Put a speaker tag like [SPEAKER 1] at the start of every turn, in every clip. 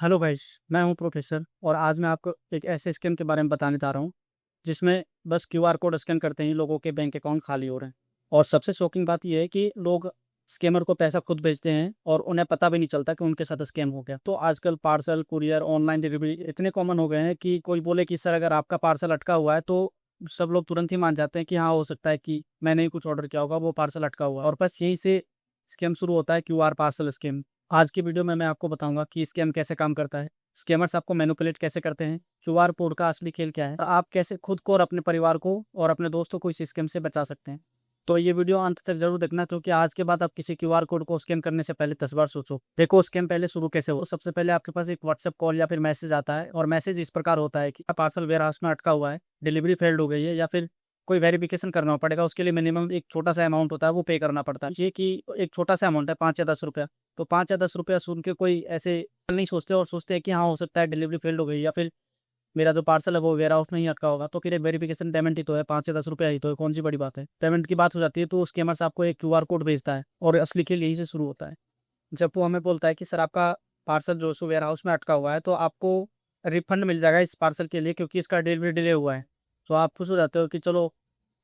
[SPEAKER 1] Hello guys. मैं हूं professor और आज मैं आपको एक ऐसे स्कैम के बारे में बताने जा रहा हूं जिसमें बस क्यूआर कोड स्कैन करते ही लोगों के बैंक अकाउंट खाली हो रहे हैं। और सबसे शॉकिंग बात यह है कि लोग स्कैमर को पैसा खुद भेजते हैं और उन्हें पता भी नहीं चलता कि उनके साथ स्कैम हो गया। तो आजकल पार्सल कुरियर ऑनलाइन डिलीवरी इतने कॉमन हो गए हैं कि कोई बोले कि सर अगर आपका पार्सल अटका हुआ है तो सब लोग तुरंत ही मान जाते हैं कि हाँ, हो सकता है कि मैंने ही कुछ ऑर्डर किया होगा, वो पार्सल अटका हुआ है। और बस यहीं से स्कैम शुरू होता है, क्यूआर पार्सल स्कैम। आज की वीडियो में मैं आपको बताऊंगा कि स्कैम कैसे काम करता है, स्कैमर्स आपको मैनिपुलेट कैसे करते हैं, क्यूआर कोड का असली खेल क्या है, और आप कैसे खुद को और अपने परिवार को और अपने दोस्तों को इस स्कैम से बचा सकते हैं। तो ये वीडियो अंत तक जरूर देखना, क्योंकि आज के बाद आप किसी क्यूआर कोड को स्कैन करने से पहले 10 बार सोचो। देखो स्कैम पहले शुरू कैसे हो। सबसे पहले आपके पास एक व्हाट्सएप कॉल या फिर मैसेज आता है और मैसेज इस प्रकार होता है कि पार्सल वेयर हाउस में अटका हुआ है, डिलीवरी फेल्ड हो गई है, या फिर कोई वेरिफिकेशन करना पड़ेगा। उसके लिए मिनिमम एक छोटा सा अमाउंट होता है, वो पे करना पड़ता है। ये कि एक छोटा सा अमाउंट है 5 या 10 रुपया। तो 5 या 10 रुपया सुन के कोई ऐसे नहीं सोचते और सोचते हैं कि हाँ, हो सकता है डिलीवरी फेल्ड हो गई या फिर मेरा जो पार्सल है वो वेयर हाउस में ही अटका होगा। तो फिर एक वेरिफिकेशन पेमेंट ही तो है, 5 या 10 रुपया ही तो है, कौन सी बड़ी बात है। पेमेंट की बात हो जाती है तो स्कैमर्स आपको एक क्यूआर कोड भेजता है और असली खेल यहीं से शुरू होता है। जब वो हमें बोलता है कि सर आपका पार्सल जो सो वेयर हाउस में अटका हुआ है, तो आपको रिफंड मिल जाएगा इस पार्सल के लिए, क्योंकि इसका डिलीवरी डिले हुआ है। तो आप खुश हो जाते हो कि चलो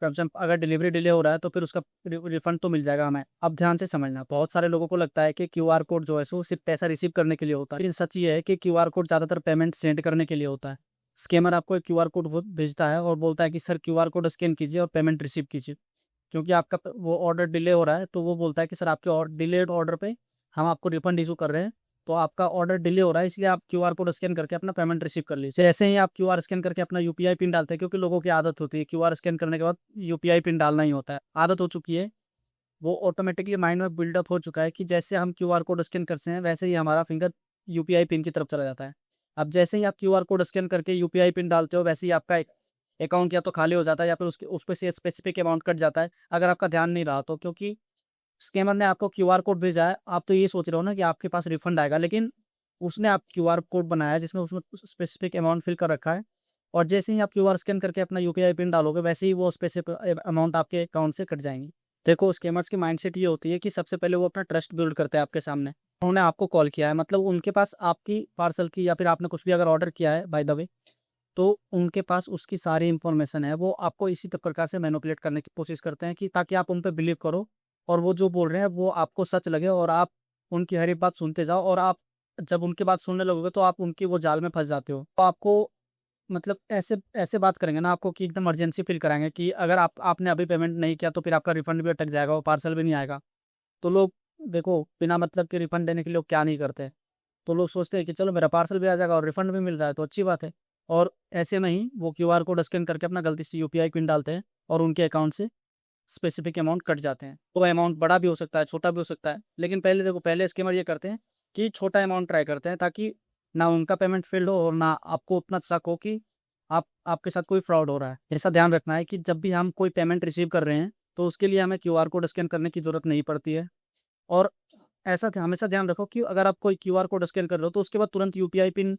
[SPEAKER 1] कम से कम अगर डिलीवरी डिले हो रहा है तो फिर उसका रिफंड तो मिल जाएगा हमें। अब ध्यान से समझना, बहुत सारे लोगों को लगता है कि क्यूआर कोड जो है सो सिर्फ पैसा रिसीव करने के लिए होता है, लेकिन सच ये है कि क्यूआर कोड ज़्यादातर पेमेंट सेंड करने के लिए होता है। स्कैमर आपको एक क्यूआर कोड भेजता है और बोलता है कि सर क्यूआर कोड स्कैन कीजिए और पेमेंट रिसीव कीजिए। क्योंकि आपका वो ऑर्डर डिले हो रहा है, तो वो बोलता है कि सर आपके डिलेड ऑर्डर पे हम आपको रिफंड इशू कर रहे हैं। तो आपका ऑर्डर डिले हो रहा है, इसलिए आप क्यूआर कोड स्कैन करके अपना पेमेंट रिसीव कर लीजिए। जैसे ही आप क्यूआर स्कैन करके अपना यूपीआई पिन डालते हैं, क्योंकि लोगों की आदत होती है क्यूआर स्कैन करने के बाद यूपीआई पिन डालना ही होता है, आदत हो चुकी है। वो ऑटोमेटिकली माइंड में बिल्डअप हो चुका है कि जैसे हम क्यूआर कोड स्कैन करते हैं वैसे ही हमारा फिंगर यूपीआई पिन की तरफ चला जाता है। अब जैसे ही आप क्यूआर कोड स्कैन करके यूपीआई पिन डालते हो, वैसे ही आपका अकाउंट या तो खाली हो जाता है या फिर उसके उस पे से स्पेसिफिक अमाउंट कट जाता है, अगर आपका ध्यान नहीं रहा तो। क्योंकि स्कैमर ने आपको क्यूआर कोड भेजा है, आप तो ये सोच रहे हो ना कि आपके पास रिफंड आएगा, लेकिन उसने आप क्यूआर कोड बनाया है जिसमें उसमें स्पेसिफिक अमाउंट फिल कर रखा है। और जैसे ही आप क्यूआर स्कैन करके अपना यूपीआई पिन डालोगे, वैसे ही वो स्पेसिफिक अमाउंट आपके अकाउंट से कट जाएंगी। देखो स्कैमर्स की माइंडसेट ये होती है कि सबसे पहले वो अपना ट्रस्ट बिल्ड करते हैं आपके सामने। उन्होंने आपको कॉल किया है, मतलब उनके पास आपकी पार्सल की या फिर आपने कुछ भी अगर ऑर्डर किया है बाय द वे, तो उनके पास उसकी सारी इंफॉर्मेशन है। वो आपको इसी प्रकार से मैनिपुलेट करने की कोशिश करते हैं कि ताकि आप उन पे बिलीव करो और वो जो बोल रहे हैं वो आपको सच लगे और आप उनकी हर एक बात सुनते जाओ। और आप जब उनकी बात सुनने लगोगे तो आप उनकी वो जाल में फंस जाते हो। तो आपको मतलब ऐसे ऐसे बात करेंगे ना आपको कि एकदम अर्जेंसी फील कराएंगे कि अगर आपने अभी पेमेंट नहीं किया तो फिर आपका रिफंड भी अटक जाएगा, वो पार्सल भी नहीं आएगा। तो लोग देखो बिना मतलब के रिफंड देने के लिए लोग क्या नहीं करते। तो लोग सोचते हैं कि चलो मेरा पार्सल भी आ जाएगा और रिफंड भी मिल रहा है तो अच्छी बात है। और ऐसे में ही वो क्यूआर कोड स्कैन करके अपना गलती से यूपीआई पिन डालते हैं और उनके अकाउंट से स्पेसिफिक अमाउंट कट जाते हैं। वो अमाउंट बड़ा भी हो सकता है, छोटा भी हो सकता है, लेकिन पहले देखो, पहले स्कैमर ये करते हैं कि छोटा अमाउंट ट्राई करते हैं, ताकि ना उनका पेमेंट फेल्ड हो और ना आपको उतना शक हो कि आपके साथ कोई फ्रॉड हो रहा है। ऐसा ध्यान रखना है कि जब भी हम कोई पेमेंट रिसीव कर रहे हैं तो उसके लिए हमें क्यूआर कोड स्कैन करने की जरूरत नहीं पड़ती है। और हमेशा ध्यान रखो कि अगर आप कोई क्यूआर कोड स्कैन कर रहे हो तो उसके बाद तुरंत यूपीआई पिन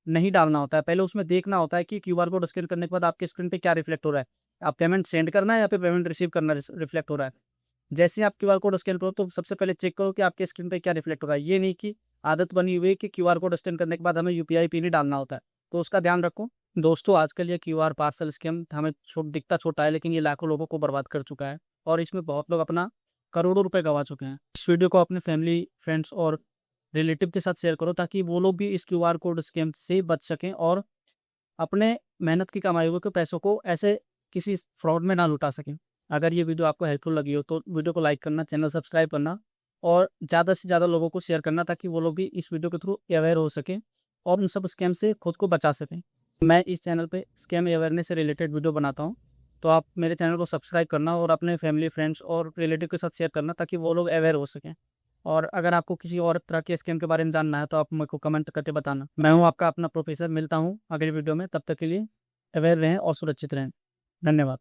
[SPEAKER 1] नहीं डालना होता है। पहले उसमें देखना होता है कि क्यूआर कोड स्कैन करने के बाद आपके स्क्रीन पे क्या रिफ्लेक्ट हो रहा है, आप पेमेंट सेंड करना है या फिर पेमेंट रिसीव करना रिफ्लेक्ट हो रहा है। जैसे ही आप क्यूआर कोड स्कैन करो तो सबसे पहले चेक करो कि आपके स्क्रीन पे क्या रिफ्लेक्ट हो रहा है। ये नहीं कि आदत बनी हुई है कि क्यूआर कोड स्कैन करने के बाद हमें यूपीआई पिन ही डालना होता है, तो उसका ध्यान रखो। दोस्तों आजकल ये क्यूआर पार्सल स्कैम हमें दिखता छोटा है, लेकिन ये लाखों लोगों को बर्बाद कर चुका है और इसमें बहुत लोग अपना करोड़ों रुपए गंवा चुके हैं। इस वीडियो को अपने फैमिली फ्रेंड्स और रिलेटिव के साथ शेयर करो ताकि वो लोग भी इस क्यूआर कोड स्कैम से बच सकें और अपने मेहनत की कमाई हुए के पैसों को ऐसे किसी फ्रॉड में ना लुटा सकें। अगर ये वीडियो आपको हेल्पफुल लगी हो तो वीडियो को लाइक करना, चैनल सब्सक्राइब करना और ज़्यादा से ज़्यादा लोगों को शेयर करना, ताकि वो लोग भी इस वीडियो के थ्रू अवेयर हो सकें और उन सब स्कैम से खुद को बचा सकें। मैं इस चैनल पे स्कैम अवेयरनेस से रिलेटेड वीडियो बनाता हूँ, तो आप मेरे चैनल को सब्सक्राइब करना और अपने फैमिली फ्रेंड्स और रिलेटिव के साथ शेयर करना ताकि वो लोग अवेयर हो सकें। और अगर आपको किसी और तरह के स्कैम के बारे में जानना है तो आप मेरे को कमेंट करके बताना। मैं हूँ आपका अपना प्रोफेसर, मिलता हूँ अगली वीडियो में, तब तक के लिए अवेयर रहें और सुरक्षित रहें। धन्यवाद।